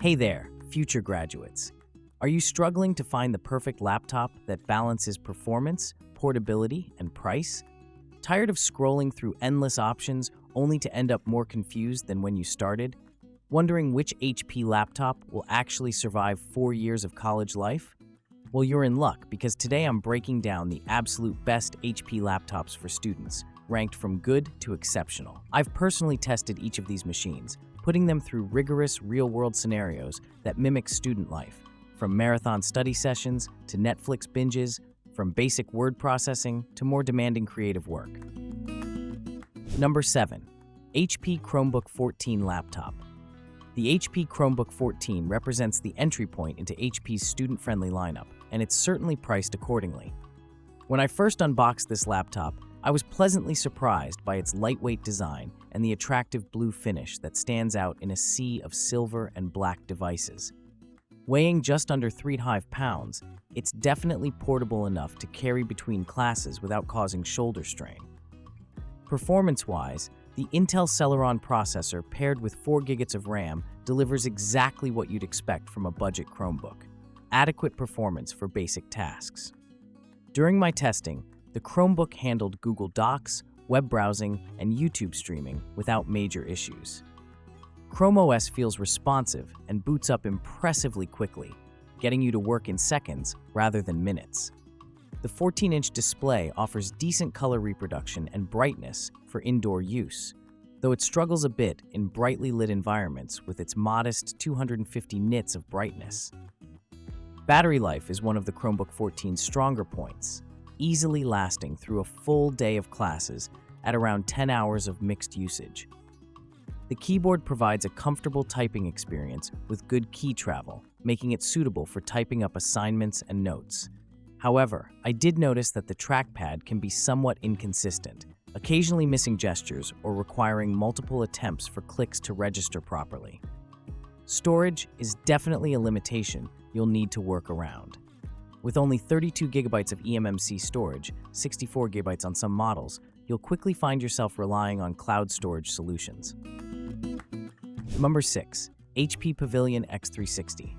Hey there, future graduates. Are you struggling to find the perfect laptop that balances performance, portability, and price? Tired of scrolling through endless options only to end up more confused than when you started? Wondering which HP laptop will actually survive 4 years of college life? Well, you're in luck because today I'm breaking down the absolute best HP laptops for students, ranked from good to exceptional. I've personally tested each of these machines, putting them through rigorous real-world scenarios that mimic student life, from marathon study sessions to Netflix binges, from basic word processing to more demanding creative work. Number 7. HP Chromebook 14 Laptop. The HP Chromebook 14 represents the entry point into HP's student-friendly lineup, and it's certainly priced accordingly. When I first unboxed this laptop, I was pleasantly surprised by its lightweight design and the attractive blue finish that stands out in a sea of silver and black devices. Weighing just under 3.5 pounds, it's definitely portable enough to carry between classes without causing shoulder strain. Performance-wise, the Intel Celeron processor paired with 4 GB of RAM delivers exactly what you'd expect from a budget Chromebook: adequate performance for basic tasks. During my testing, the Chromebook handled Google Docs, web browsing, and YouTube streaming without major issues. Chrome OS feels responsive and boots up impressively quickly, getting you to work in seconds rather than minutes. The 14-inch display offers decent color reproduction and brightness for indoor use, though it struggles a bit in brightly lit environments with its modest 250 nits of brightness. Battery life is one of the Chromebook 14's stronger points, easily lasting through a full day of classes at around 10 hours of mixed usage. The keyboard provides a comfortable typing experience with good key travel, making it suitable for typing up assignments and notes. However, I did notice that the trackpad can be somewhat inconsistent, occasionally missing gestures or requiring multiple attempts for clicks to register properly. Storage is definitely a limitation you'll need to work around. With only 32 GB of eMMC storage, 64 GB on some models, you'll quickly find yourself relying on cloud storage solutions. Number 6. HP Pavilion X360.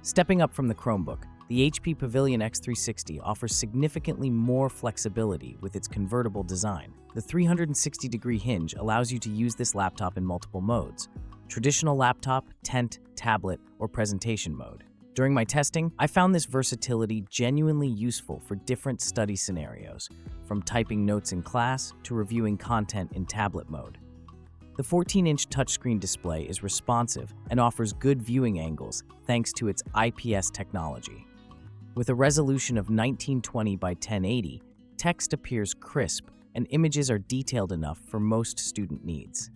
Stepping up from the Chromebook, the HP Pavilion X360 offers significantly more flexibility with its convertible design. The 360-degree hinge allows you to use this laptop in multiple modes: traditional laptop, tent, tablet, or presentation mode. During my testing, I found this versatility genuinely useful for different study scenarios, from typing notes in class to reviewing content in tablet mode. The 14-inch touchscreen display is responsive and offers good viewing angles thanks to its IPS technology. With a resolution of 1920 by 1080, text appears crisp and images are detailed enough for most student needs.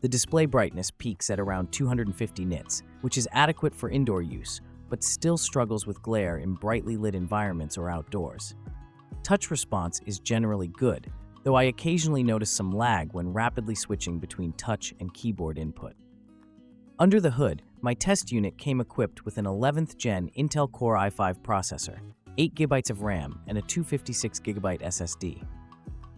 The display brightness peaks at around 250 nits, which is adequate for indoor use, but still struggles with glare in brightly lit environments or outdoors. Touch response is generally good, though I occasionally notice some lag when rapidly switching between touch and keyboard input. Under the hood, my test unit came equipped with an 11th Gen Intel Core i5 processor, 8 GB of RAM, and a 256 GB SSD.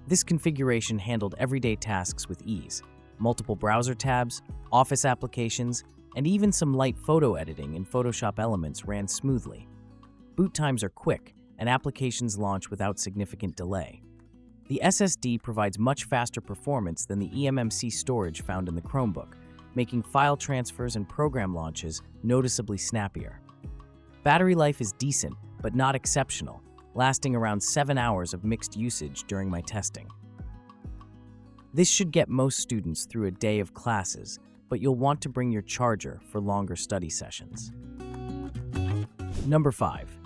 This configuration handled everyday tasks with ease: multiple browser tabs, office applications, and even some light photo editing in Photoshop Elements ran smoothly. Boot times are quick, and applications launch without significant delay. The SSD provides much faster performance than the eMMC storage found in the Chromebook, making file transfers and program launches noticeably snappier. Battery life is decent, but not exceptional, lasting around 7 hours of mixed usage during my testing. This should get most students through a day of classes, but you'll want to bring your charger for longer study sessions. Number 5.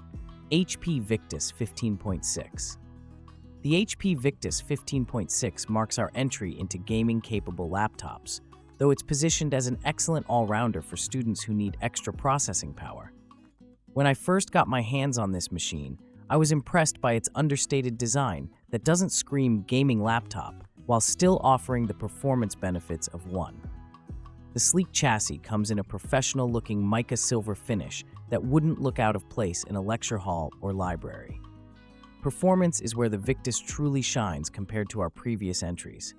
HP Victus 15.6. The HP Victus 15.6 marks our entry into gaming-capable laptops, though it's positioned as an excellent all-rounder for students who need extra processing power. When I first got my hands on this machine, I was impressed by its understated design that doesn't scream gaming laptop while still offering the performance benefits of one. The sleek chassis comes in a professional-looking mica silver finish that wouldn't look out of place in a lecture hall or library. Performance is where the Victus truly shines compared to our previous entries.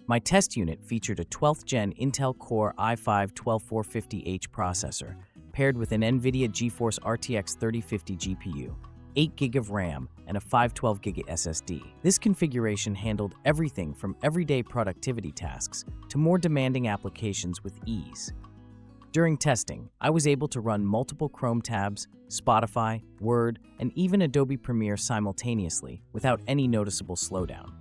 My test unit featured a 12th Gen Intel Core i5-12450H processor, paired with an NVIDIA GeForce RTX 3050 GPU, 8 GB of RAM, and a 512 GB SSD. This configuration handled everything from everyday productivity tasks to more demanding applications with ease. During testing, I was able to run multiple Chrome tabs, Spotify, Word, and even Adobe Premiere simultaneously without any noticeable slowdown.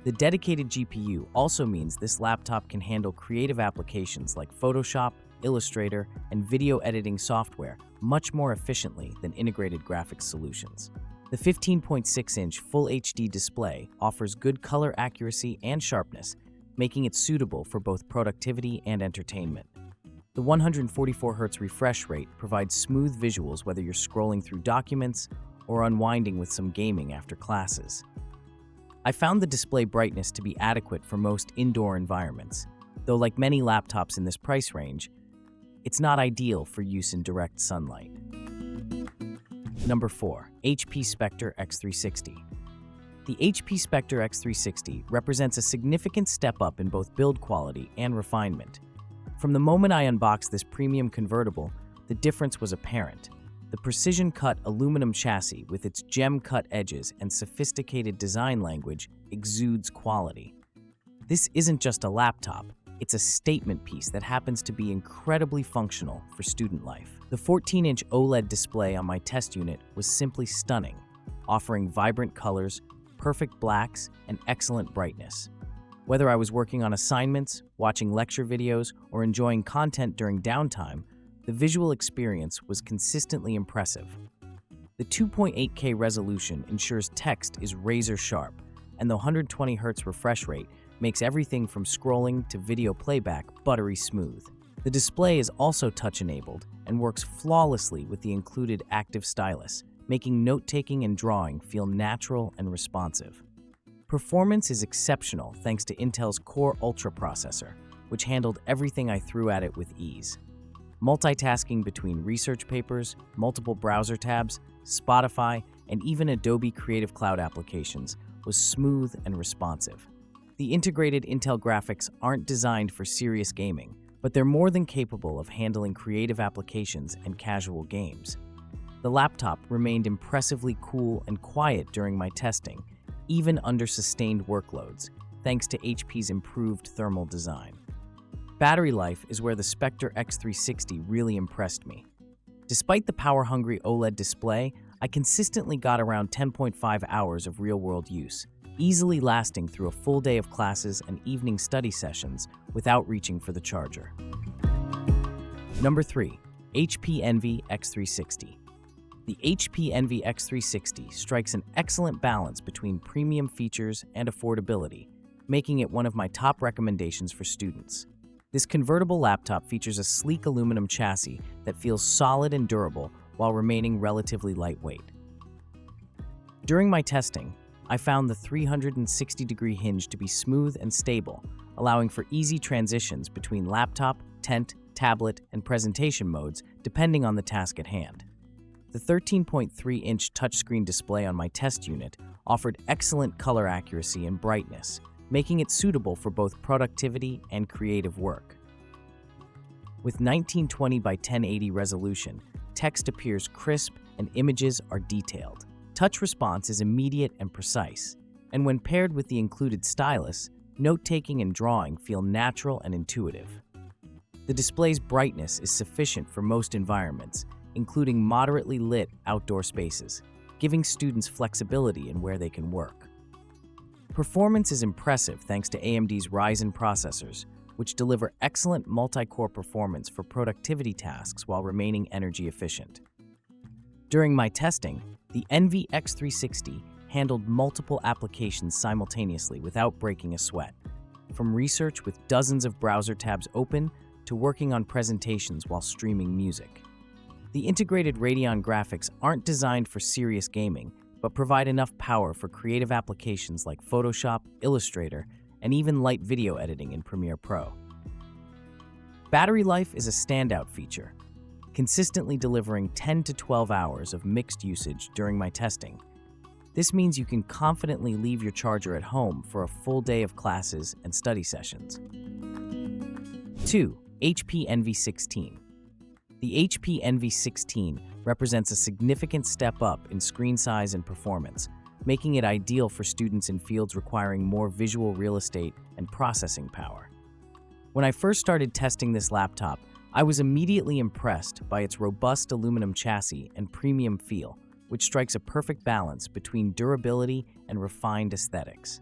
The dedicated GPU also means this laptop can handle creative applications like Photoshop, Illustrator, and video editing software much more efficiently than integrated graphics solutions. The 15.6-inch Full HD display offers good color accuracy and sharpness, making it suitable for both productivity and entertainment. The 144 Hz refresh rate provides smooth visuals whether you're scrolling through documents or unwinding with some gaming after classes. I found the display brightness to be adequate for most indoor environments, though like many laptops in this price range, it's not ideal for use in direct sunlight. Number 4. HP Spectre X360. The HP Spectre X360 represents a significant step up in both build quality and refinement. From the moment I unboxed this premium convertible, the difference was apparent. The precision-cut aluminum chassis with its gem-cut edges and sophisticated design language exudes quality. This isn't just a laptop, it's a statement piece that happens to be incredibly functional for student life. The 14-inch OLED display on my test unit was simply stunning, offering vibrant colors, perfect blacks, and excellent brightness. Whether I was working on assignments, watching lecture videos, or enjoying content during downtime, the visual experience was consistently impressive. The 2.8K resolution ensures text is razor sharp, and the 120 Hz refresh rate makes everything from scrolling to video playback buttery smooth. The display is also touch-enabled and works flawlessly with the included active stylus, making note-taking and drawing feel natural and responsive. Performance is exceptional thanks to Intel's Core Ultra processor, which handled everything I threw at it with ease. Multitasking between research papers, multiple browser tabs, Spotify, and even Adobe Creative Cloud applications was smooth and responsive. The integrated Intel graphics aren't designed for serious gaming, but they're more than capable of handling creative applications and casual games. The laptop remained impressively cool and quiet during my testing, even under sustained workloads, thanks to HP's improved thermal design. Battery life is where the Spectre X360 really impressed me. Despite the power-hungry OLED display, I consistently got around 10.5 hours of real-world use, easily lasting through a full day of classes and evening study sessions without reaching for the charger. Number 3. HP Envy X360. The HP Envy X360 strikes an excellent balance between premium features and affordability, making it one of my top recommendations for students. This convertible laptop features a sleek aluminum chassis that feels solid and durable while remaining relatively lightweight. During my testing, I found the 360-degree hinge to be smooth and stable, allowing for easy transitions between laptop, tent, tablet, and presentation modes depending on the task at hand. The 13.3-inch touchscreen display on my test unit offered excellent color accuracy and brightness, making it suitable for both productivity and creative work. With 1920 by 1080 resolution, text appears crisp and images are detailed. Touch response is immediate and precise, and when paired with the included stylus, note-taking and drawing feel natural and intuitive. The display's brightness is sufficient for most environments, including moderately lit outdoor spaces, giving students flexibility in where they can work. Performance is impressive thanks to AMD's Ryzen processors, which deliver excellent multi-core performance for productivity tasks while remaining energy efficient. During my testing, the Envy X360 handled multiple applications simultaneously without breaking a sweat, from research with dozens of browser tabs open to working on presentations while streaming music. The integrated Radeon graphics aren't designed for serious gaming, but provide enough power for creative applications like Photoshop, Illustrator, and even light video editing in Premiere Pro. Battery life is a standout feature, consistently delivering 10 to 12 hours of mixed usage during my testing. This means you can confidently leave your charger at home for a full day of classes and study sessions. 2. HP Envy 16. The HP Envy 16 represents a significant step up in screen size and performance, making it ideal for students in fields requiring more visual real estate and processing power. When I first started testing this laptop, I was immediately impressed by its robust aluminum chassis and premium feel, which strikes a perfect balance between durability and refined aesthetics.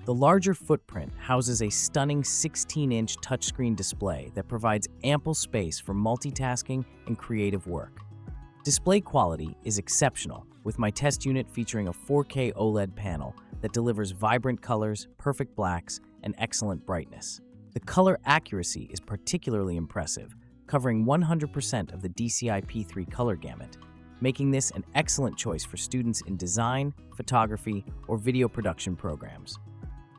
The larger footprint houses a stunning 16-inch touchscreen display that provides ample space for multitasking and creative work. Display quality is exceptional, with my test unit featuring a 4K OLED panel that delivers vibrant colors, perfect blacks, and excellent brightness. The color accuracy is particularly impressive, covering 100% of the DCI P3 color gamut, making this an excellent choice for students in design, photography, or video production programs.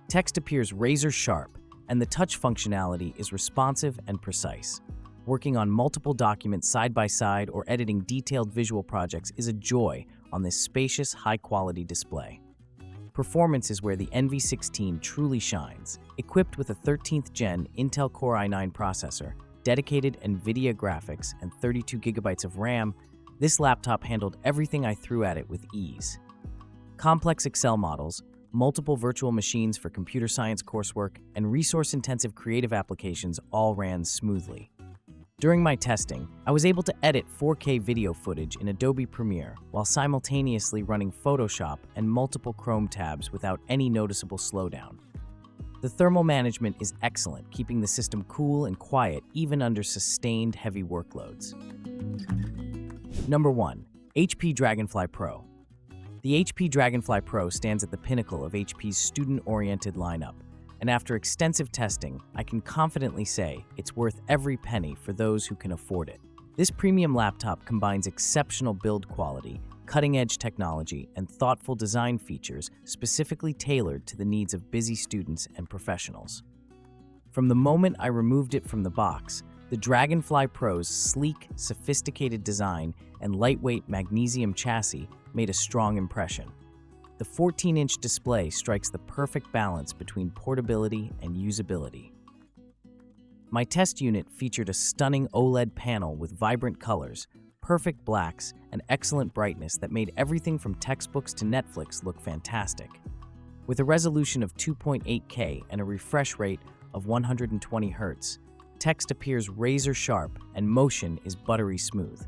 Text appears razor sharp, and the touch functionality is responsive and precise. Working on multiple documents side by side or editing detailed visual projects is a joy on this spacious, high-quality display. Performance is where the Envy 16 truly shines. Equipped with a 13th Gen Intel Core i9 processor, dedicated NVIDIA graphics, and 32 GB of RAM, this laptop handled everything I threw at it with ease. Complex Excel models, multiple virtual machines for computer science coursework, and resource-intensive creative applications all ran smoothly. During my testing, I was able to edit 4K video footage in Adobe Premiere while simultaneously running Photoshop and multiple Chrome tabs without any noticeable slowdown. The thermal management is excellent, keeping the system cool and quiet even under sustained heavy workloads. Number 1. HP Dragonfly Pro. The HP Dragonfly Pro stands at the pinnacle of HP's student-oriented lineup, and after extensive testing, I can confidently say it's worth every penny for those who can afford it. This premium laptop combines exceptional build quality, cutting-edge technology, and thoughtful design features specifically tailored to the needs of busy students and professionals. From the moment I removed it from the box, the Dragonfly Pro's sleek, sophisticated design and lightweight magnesium chassis made a strong impression. The 14-inch display strikes the perfect balance between portability and usability. My test unit featured a stunning OLED panel with vibrant colors, perfect blacks, and excellent brightness that made everything from textbooks to Netflix look fantastic. With a resolution of 2.8K and a refresh rate of 120 Hz, text appears razor sharp and motion is buttery smooth.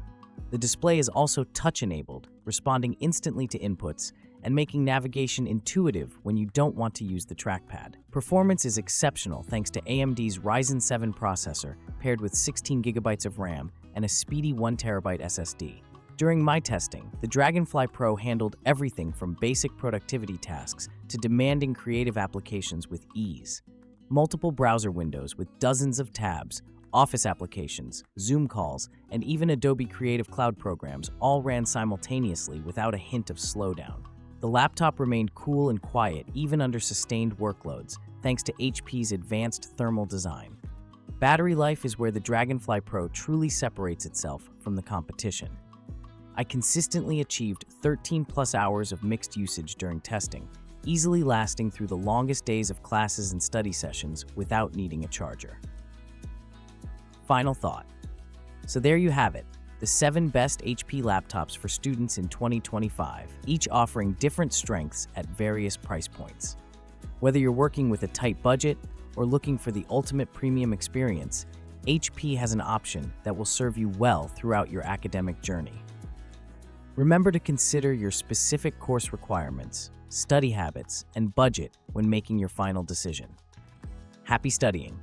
The display is also touch-enabled, responding instantly to inputs and making navigation intuitive when you don't want to use the trackpad. Performance is exceptional thanks to AMD's Ryzen 7 processor paired with 16 GB of RAM and a speedy 1 TB SSD. During my testing, the Dragonfly Pro handled everything from basic productivity tasks to demanding creative applications with ease. Multiple browser windows with dozens of tabs, Office applications, Zoom calls, and even Adobe Creative Cloud programs all ran simultaneously without a hint of slowdown. The laptop remained cool and quiet even under sustained workloads, thanks to HP's advanced thermal design. Battery life is where the Dragonfly Pro truly separates itself from the competition. I consistently achieved 13+ hours of mixed usage during testing, easily lasting through the longest days of classes and study sessions without needing a charger. Final thought. So there you have it, the 7 best HP laptops for students in 2025, each offering different strengths at various price points. Whether you're working with a tight budget or looking for the ultimate premium experience, HP has an option that will serve you well throughout your academic journey. Remember to consider your specific course requirements, study habits, and budget when making your final decision. Happy studying!